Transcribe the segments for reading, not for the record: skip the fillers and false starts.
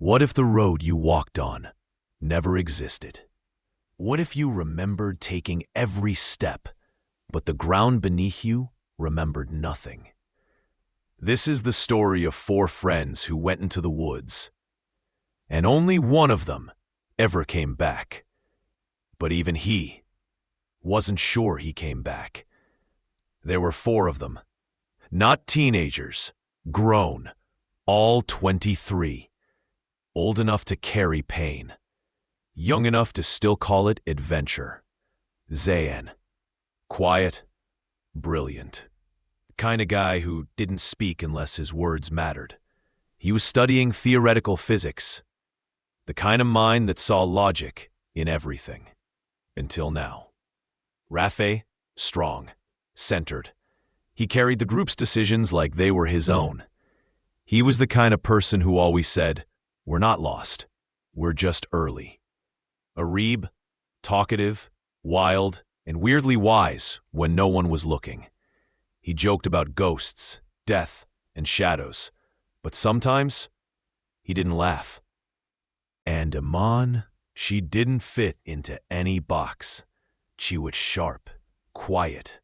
What if the road you walked on never existed? What if you remembered taking every step, but the ground beneath you remembered nothing? This is the story of four friends who went into the woods, and only one of them ever came back. But even he wasn't sure he came back. There were four of them, not teenagers, grown, all 23, old enough to carry pain, young enough to still call it adventure. Zayan, quiet, brilliant, the kind of guy who didn't speak unless his words mattered. He was studying theoretical physics, the kind of mind that saw logic in everything. Until now. Rafe, strong, centered. He carried the group's decisions like they were his own. He was the kind of person who always said, "We're not lost, we're just early." Arib, talkative, wild, and weirdly wise when no one was looking. He joked about ghosts, death, and shadows, but sometimes he didn't laugh. And Iman, she didn't fit into any box. She was sharp, quiet,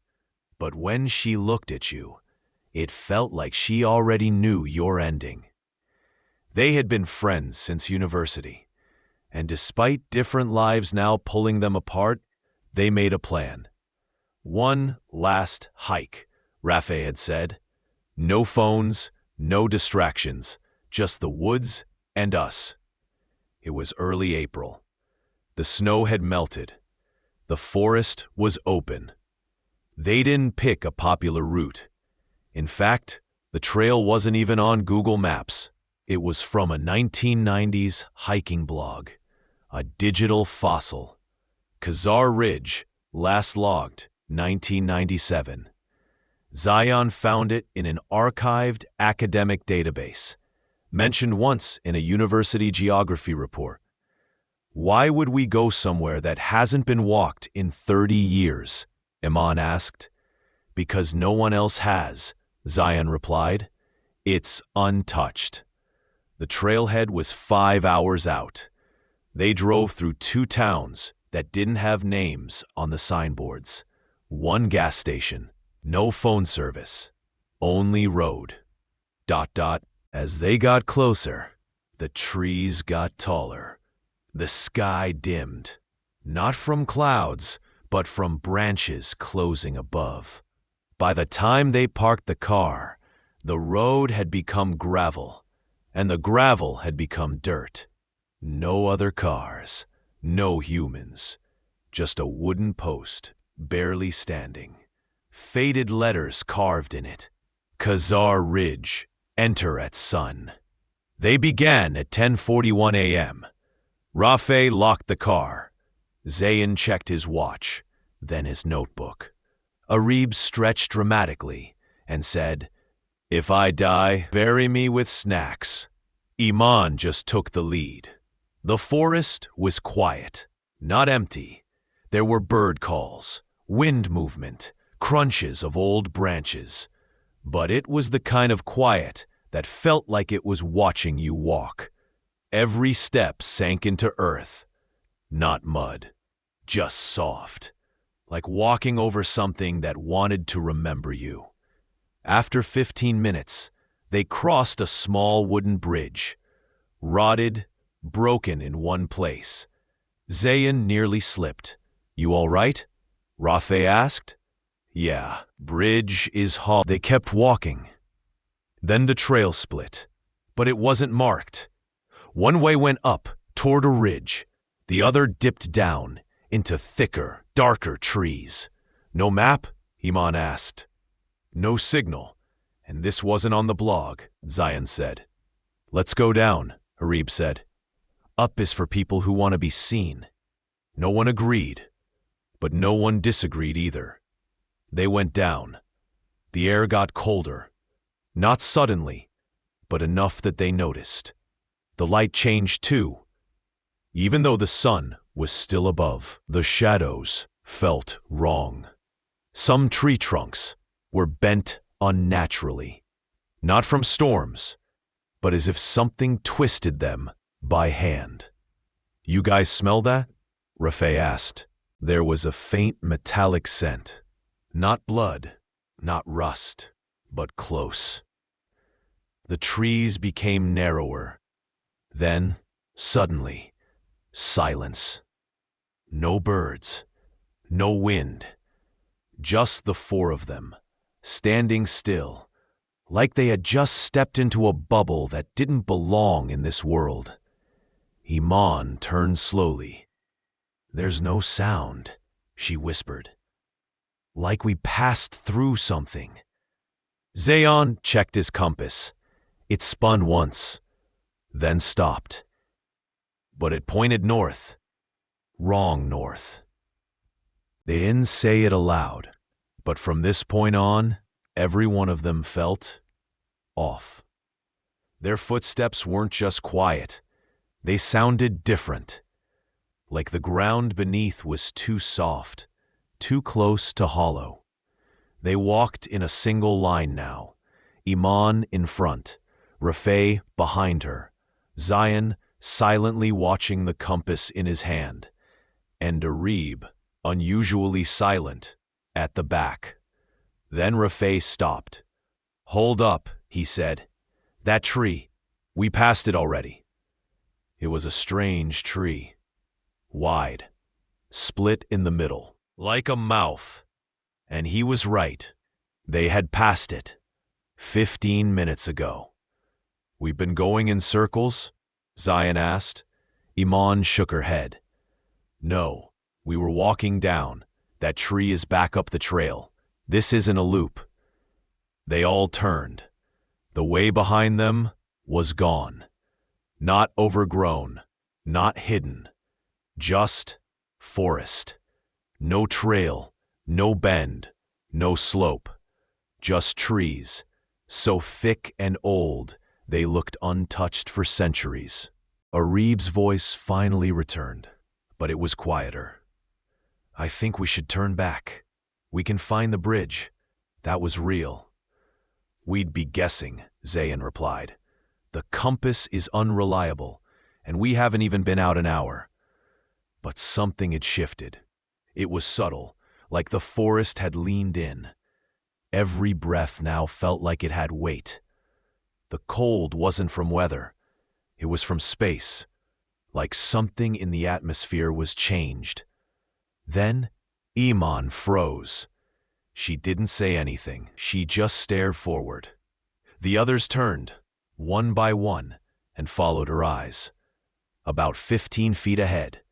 but when she looked at you, it felt like she already knew your ending. They had been friends since university, and despite different lives now pulling them apart, they made a plan. One last hike, Rafe had said. No phones, no distractions, just the woods and us. It was early April. The snow had melted. The forest was open. They didn't pick a popular route. In fact, the trail wasn't even on Google Maps. It was from a 1990s hiking blog, a digital fossil. Khazar Ridge, last logged, 1997. Zion found it in an archived academic database, mentioned once in a university geography report. Why would we go somewhere that hasn't been walked in 30 years? Iman asked. Because no one else has, Zion replied. It's untouched. The trailhead was 5 hours out. They drove through 2 towns that didn't have names on the signboards. 1 gas station, no phone service, only road. ... As they got closer, the trees got taller. The sky dimmed, not from clouds, but from branches closing above. By the time they parked the car, the road had become gravel, and the gravel had become dirt. No other cars, no humans, just a wooden post, barely standing. Faded letters carved in it. Khazar Ridge, enter at sun. They began at 10:41 a.m. Rafe locked the car. Zayn checked his watch, then his notebook. Arib stretched dramatically and said, "If I die, bury me with snacks." Iman just took the lead. The forest was quiet, not empty. There were bird calls, wind movement, crunches of old branches. But it was the kind of quiet that felt like it was watching you walk. Every step sank into earth, not mud, just soft, like walking over something that wanted to remember you. After 15 minutes, they crossed a small wooden bridge, rotted, broken in one place. Zayn nearly slipped. "You all right?" Rafe asked. "Yeah, bridge is hollow." They kept walking. Then the trail split, but it wasn't marked. One way went up, toward a ridge. The other dipped down, into thicker, darker trees. "No map?" Iman asked. "No signal, and this wasn't on the blog," Zion said. "Let's go down," Arib said. "Up is for people who want to be seen." No one agreed, but no one disagreed either. They went down. The air got colder. Not suddenly, but enough that they noticed. The light changed too. Even though the sun was still above, the shadows felt wrong. Some tree trunks were bent unnaturally, not from storms, but as if something twisted them by hand. "You guys smell that?" Rafay asked. There was a faint metallic scent. Not blood, not rust, but close. The trees became narrower. Then, suddenly, silence. No birds, no wind. Just the four of them, standing still, like they had just stepped into a bubble that didn't belong in this world. Iman turned slowly. "There's no sound," she whispered. "Like we passed through something." Zayon checked his compass. It spun once, then stopped. But it pointed north. Wrong north. They didn't say it aloud, but from this point on, every one of them felt off. Their footsteps weren't just quiet. They sounded different, like the ground beneath was too soft, too close to hollow. They walked in a single line now, Iman in front, Rafay behind her, Zion silently watching the compass in his hand, and Arib, unusually silent, at the back. Then Rafay stopped. "Hold up," he said. "That tree. We passed it already." It was a strange tree. Wide, split in the middle, like a mouth. And he was right. They had passed it 15 minutes ago. "We've been going in circles?" Zion asked. Iman shook her head. "No, we were walking down. That tree is back up the trail. This isn't a loop." They all turned. The way behind them was gone. Not overgrown, not hidden. Just forest. No trail, no bend, no slope. Just trees, so thick and old they looked untouched for centuries. Arib's voice finally returned, but it was quieter. "I think we should turn back. We can find the bridge. That was real." "We'd be guessing," Zayn replied. "The compass is unreliable, and we haven't even been out an hour." But something had shifted. It was subtle, like the forest had leaned in. Every breath now felt like it had weight. The cold wasn't from weather. It was from space, like something in the atmosphere was changed. Then Iman froze. She didn't say anything. She just stared forward. The others turned, one by one, and followed her eyes. About 15 feet ahead,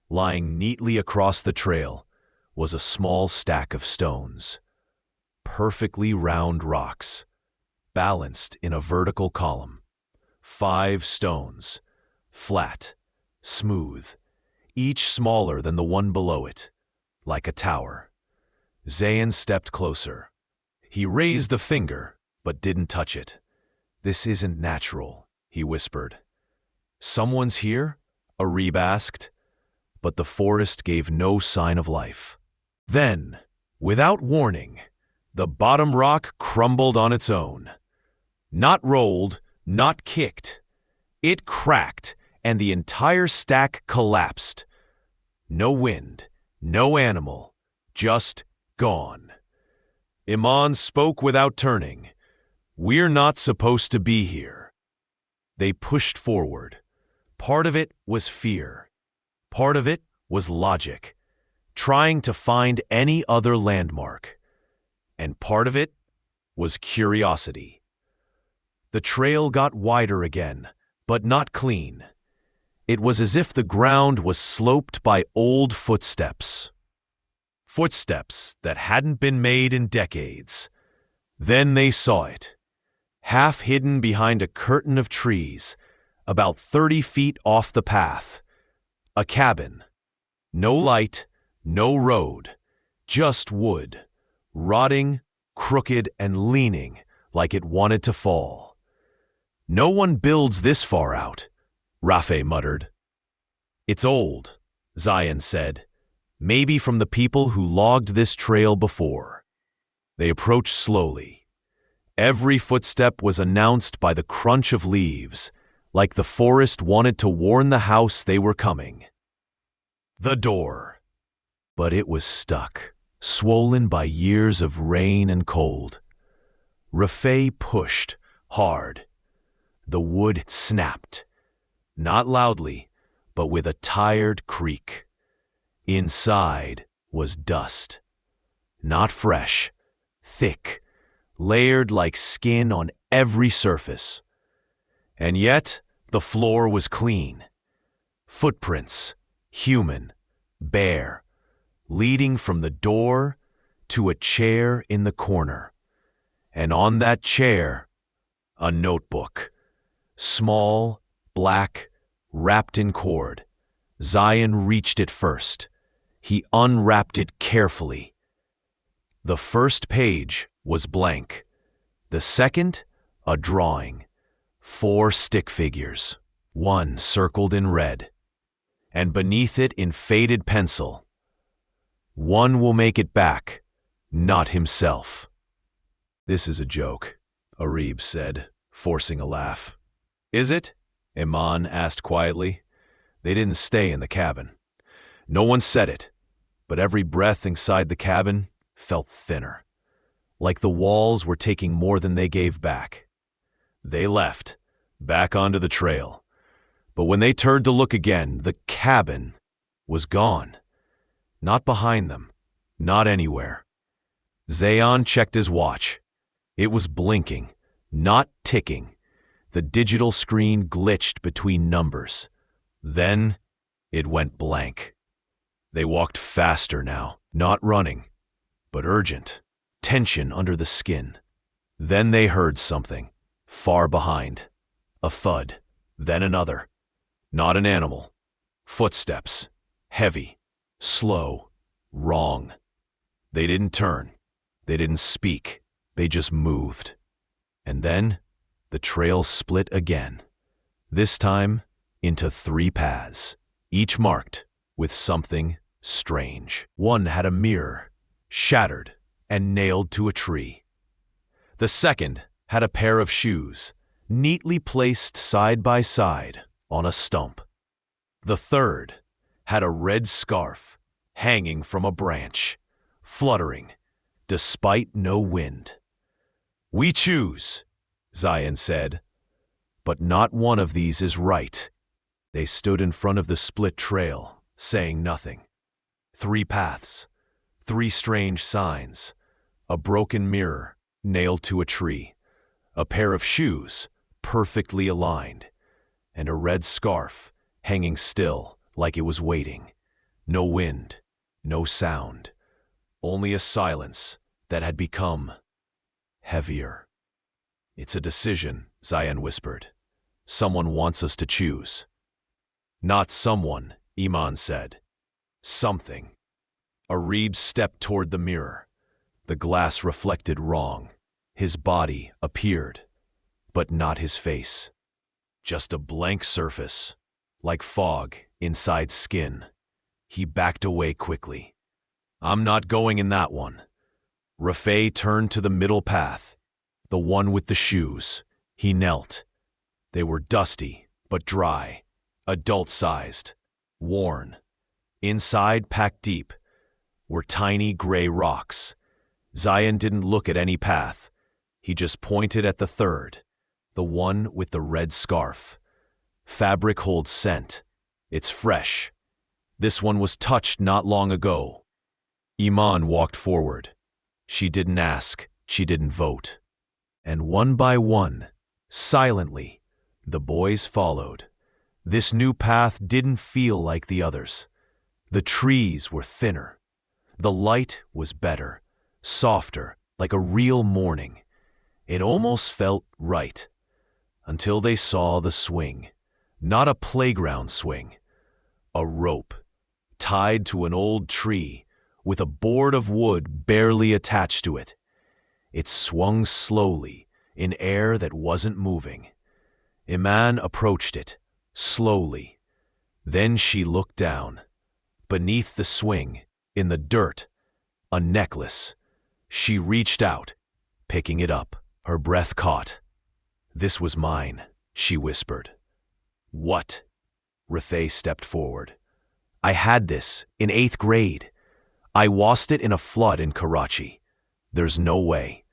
lying neatly across the trail, was a small stack of stones. Perfectly round rocks, balanced in a vertical column. 5 stones, flat, smooth, each smaller than the one below it, like a tower. Zayn stepped closer. He raised a finger, but didn't touch it. "This isn't natural," he whispered. "Someone's here?" Arib asked. But the forest gave no sign of life. Then, without warning, the bottom rock crumbled on its own. Not rolled, not kicked. It cracked, and the entire stack collapsed. No wind, no animal, just gone. Iman spoke without turning. "We're not supposed to be here." They pushed forward. Part of it was fear. Part of it was logic, trying to find any other landmark. And part of it was curiosity. The trail got wider again, but not clean. It was as if the ground was sloped by old footsteps. Footsteps that hadn't been made in decades. Then they saw it, half hidden behind a curtain of trees, about 30 feet off the path. A cabin. No light, no road, just wood, rotting, crooked, and leaning like it wanted to fall. "No one builds this far out," Rafay muttered. "It's old," Zion said. "Maybe from the people who logged this trail before." They approached slowly. Every footstep was announced by the crunch of leaves, like the forest wanted to warn the house they were coming. The door. But it was stuck, swollen by years of rain and cold. Rafay pushed hard. The wood snapped, not loudly, but with a tired creak. Inside was dust. Not fresh, thick, layered like skin on every surface. And yet, the floor was clean. Footprints, human, bare, leading from the door to a chair in the corner. And on that chair, a notebook. Small, black, wrapped in cord. Zion reached it first. He unwrapped it carefully. The first page was blank. The second, a drawing. 4 stick figures, one circled in red. And beneath it in faded pencil, "One will make it back, not himself." "This is a joke," Arib said, forcing a laugh. "Is it?" Iman asked quietly. They didn't stay in the cabin. No one said it, but every breath inside the cabin felt thinner, like the walls were taking more than they gave back. They left, back onto the trail. But when they turned to look again, the cabin was gone. Not behind them, not anywhere. Zayon checked his watch. It was blinking, not ticking. The digital screen glitched between numbers. Then it went blank. They walked faster now, not running, but urgent, tension under the skin. Then they heard something, far behind. A thud, then another. Not an animal. Footsteps, heavy, slow, wrong. They didn't turn. They didn't speak. They just moved. And then the trail split again. This time into 3 paths, each marked with something strange. One had a mirror, shattered and nailed to a tree. The second had a pair of shoes, neatly placed side by side on a stump. The third had a red scarf hanging from a branch, fluttering, despite no wind. "We choose," Zion said, "but not one of these is right." They stood in front of the split trail, saying nothing. 3 paths, 3 strange signs, a broken mirror nailed to a tree, a pair of shoes perfectly aligned, and a red scarf hanging still like it was waiting. No wind, no sound, only a silence that had become heavier. "It's a decision," Zion whispered. "Someone wants us to choose." "Not someone," Iman said. "Something." Arib stepped toward the mirror. The glass reflected wrong. His body appeared, but not his face. Just a blank surface, like fog inside skin. He backed away quickly. "I'm not going in that one." Rafay turned to the middle path, the one with the shoes. He knelt. They were dusty, but dry, adult-sized, worn. Inside, packed deep, were tiny gray rocks. Zion didn't look at any path. He just pointed at the third, the one with the red scarf. "Fabric holds scent. It's fresh. This one was touched not long ago." Iman walked forward. She didn't ask, she didn't vote. And one by one, silently, the boys followed. This new path didn't feel like the others. The trees were thinner. The light was better, softer, like a real morning. It almost felt right, until they saw the swing. Not a playground swing. A rope, tied to an old tree, with a board of wood barely attached to it. It swung slowly, in air that wasn't moving. Iman approached it, slowly. Then she looked down. Beneath the swing, in the dirt, a necklace. She reached out, picking it up, her breath caught. "This was mine," she whispered. What? Rafay stepped forward. I had this in 8th grade. I lost it in a flood in Karachi. There's no way.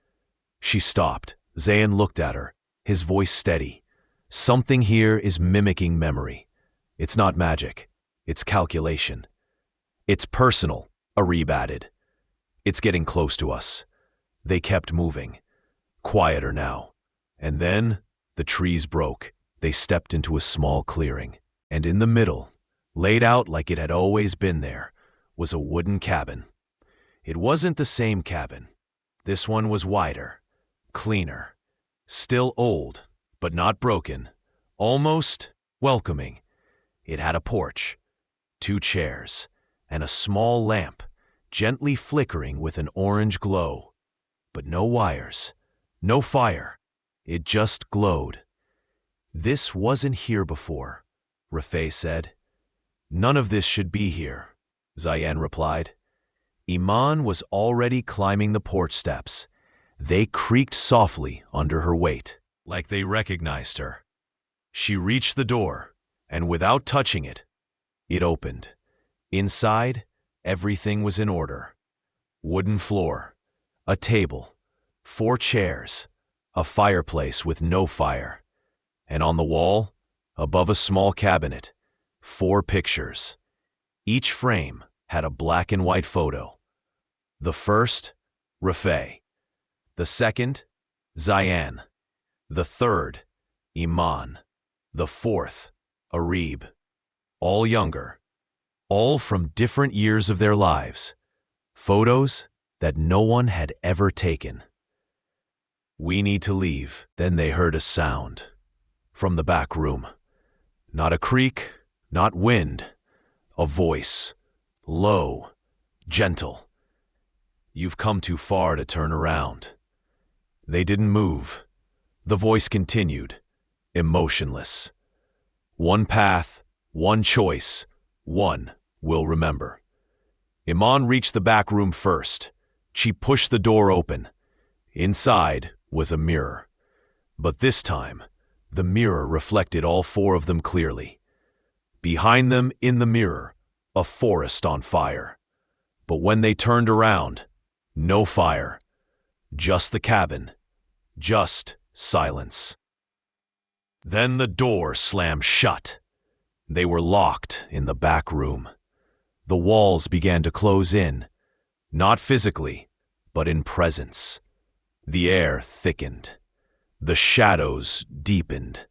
She stopped. Zayan looked at her, his voice steady. Something here is mimicking memory. It's not magic. It's calculation. It's personal, Arib added. It's getting close to us. They kept moving. Quieter now. And then the trees broke. They stepped into a small clearing. And in the middle, laid out like it had always been there, was a wooden cabin. It wasn't the same cabin. This one was wider, cleaner, still old, but not broken, almost welcoming. It had a porch, 2 chairs, and a small lamp, gently flickering with an orange glow. But no wires, no fire. It just glowed. This wasn't here before, Rafay said. None of this should be here, Zayan replied. Iman was already climbing the porch steps. They creaked softly under her weight, like they recognized her. She reached the door, and without touching it, it opened. Inside, everything was in order. Wooden floor, a table, 4 chairs, a fireplace with no fire, and on the wall, above a small cabinet, 4 pictures. Each frame had a black and white photo. The first, Rafay. The second, Zayan. The third, Iman. The fourth, Arib. All younger, all from different years of their lives. Photos that no one had ever taken. We need to leave. Then they heard a sound from the back room. Not a creak, not wind. A voice, low, gentle. You've come too far to turn around. They didn't move. The voice continued, emotionless. One path, one choice, one will remember. Iman reached the back room first. She pushed the door open. Inside was a mirror. But this time, the mirror reflected all 4 of them clearly. Behind them, in the mirror, a forest on fire. But when they turned around, no fire. Just the cabin. Just silence. Then the door slammed shut. They were locked in the back room. The walls began to close in, not physically, but in presence. The air thickened. The shadows deepened.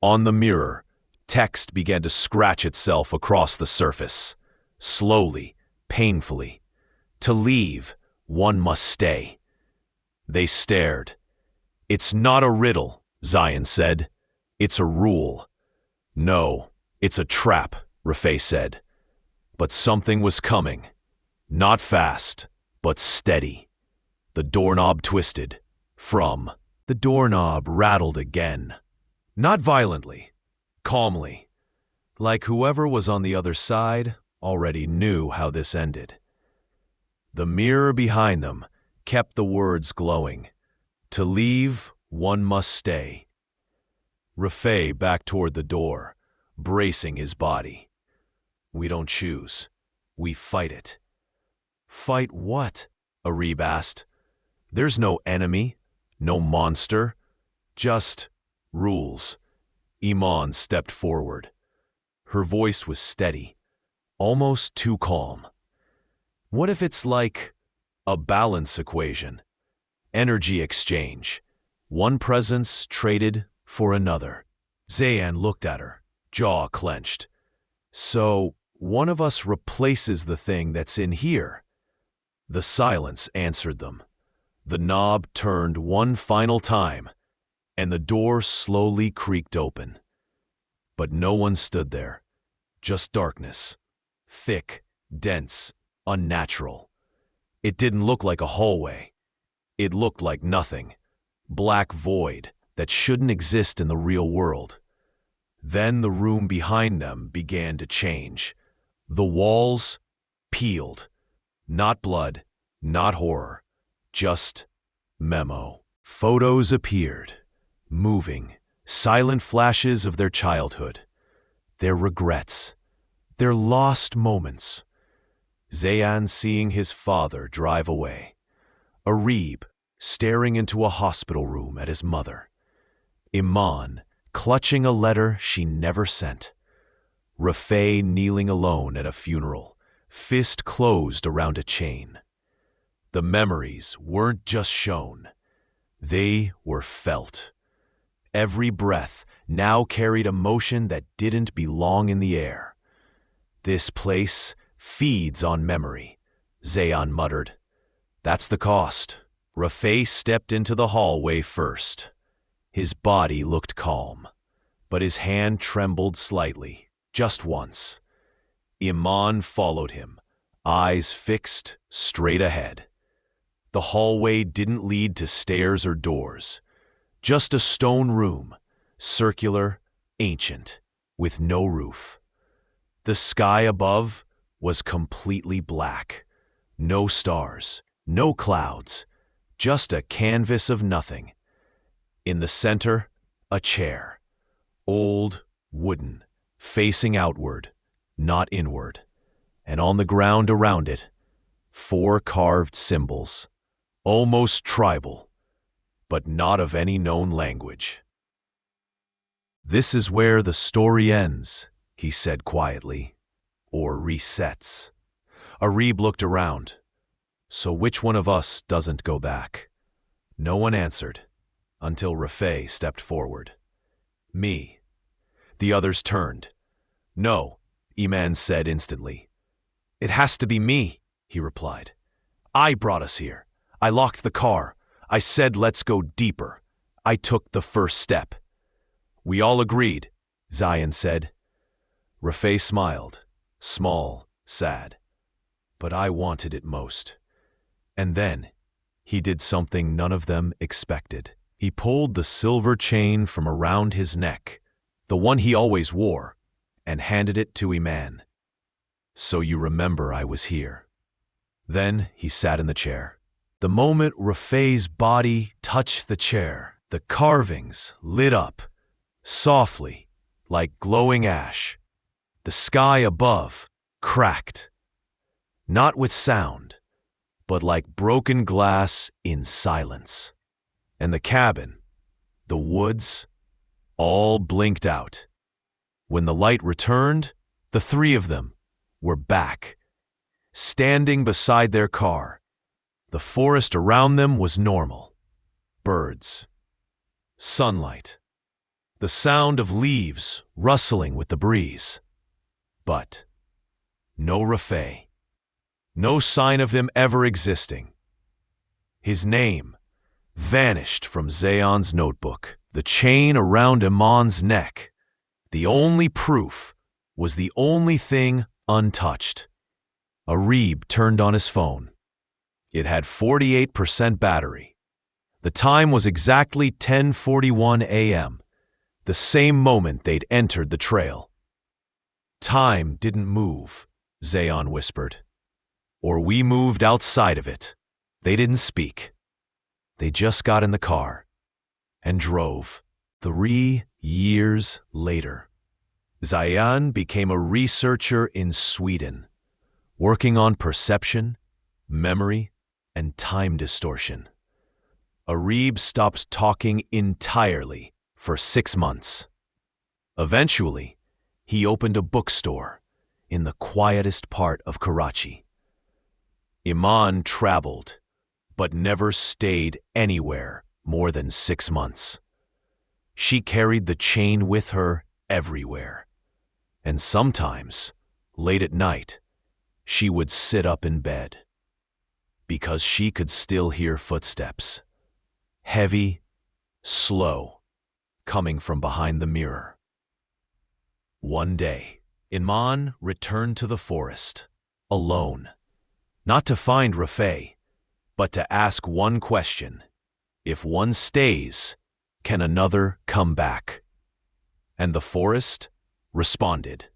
On the mirror, text began to scratch itself across the surface. Slowly, painfully. To leave, one must stay. They stared. It's not a riddle, Zayan said. It's a rule. No, it's a trap, Rafay said. But something was coming. Not fast, but steady. The doorknob twisted. The doorknob rattled again. Not violently, calmly. Like whoever was on the other side already knew how this ended. The mirror behind them kept the words glowing. To leave, one must stay. Rafay backed toward the door, bracing his body. We don't choose. We fight it. Fight what? Arib asked. There's no enemy, no monster, just rules. Iman stepped forward. Her voice was steady, almost too calm. What if it's like a balance equation? Energy exchange. One presence traded for another. Zayan looked at her, jaw clenched. So, one of us replaces the thing that's in here. The silence answered them. The knob turned one final time, and the door slowly creaked open. But no one stood there. Just darkness. Thick, dense, unnatural. It didn't look like a hallway. It looked like nothing. Black void that shouldn't exist in the real world. Then the room behind them began to change. The walls peeled. Not blood, not horror, just memo. Photos appeared, moving, silent flashes of their childhood. their regrets, their lost moments. Zayan seeing his father drive away. Arib staring into a hospital room at his mother. Iman clutching a letter she never sent. Rafay kneeling alone at a funeral, fist closed around a chain. The memories weren't just shown, they were felt. Every breath now carried emotion that didn't belong in the air. This place feeds on memory, Zayan muttered. That's the cost. Rafay stepped into the hallway first. His body looked calm, but his hand trembled slightly, just once. Iman followed him, eyes fixed straight ahead. The hallway didn't lead to stairs or doors, just a stone room, circular, ancient, with no roof. The sky above was completely black. No stars, no clouds, just a canvas of nothing. In the center, a chair, old, wooden, facing outward, not inward, and on the ground around it, 4 carved symbols, almost tribal, but not of any known language. This is where the story ends, he said quietly, or resets. Arib looked around. So which one of us doesn't go back? No one answered, until Rafay stepped forward. Me. The others turned. No, Iman said instantly. It has to be me, he replied. I brought us here. I locked the car. I said let's go deeper. I took the first step. We all agreed, Zayan said. Rafay smiled, small, sad. But I wanted it most. And then, he did something none of them expected. He pulled the silver chain from around his neck, the one he always wore, and handed it to Iman. So you remember I was here. Then he sat in the chair. The moment Rafay's body touched the chair, the carvings lit up, softly, like glowing ash. The sky above cracked, not with sound, but like broken glass in silence. And the cabin, the woods, all blinked out. When the light returned, the 3 of them were back, standing beside their car. The forest around them was normal. Birds, sunlight, the sound of leaves rustling with the breeze. But no Rafay. No sign of him ever existing. His name vanished from Zayan's notebook. The chain around Iman's neck, the only proof, was the only thing untouched. Arib turned on his phone. It had 48% battery. The time was exactly 10:41 a.m., the same moment they'd entered the trail. Time didn't move, Zayan whispered. Or we moved outside of it. They didn't speak. They just got in the car and drove. 3 years later, Zayan became a researcher in Sweden, working on perception, memory, and time distortion. Arib stopped talking entirely for 6 months. Eventually, he opened a bookstore in the quietest part of Karachi. Iman traveled, but never stayed anywhere more than 6 months. She carried the chain with her everywhere. And sometimes, late at night, she would sit up in bed. Because she could still hear footsteps. Heavy, slow, coming from behind the mirror. One day, Iman returned to the forest, alone. Not to find Rafay, but to ask one question. If one stays, can another come back? And the forest responded.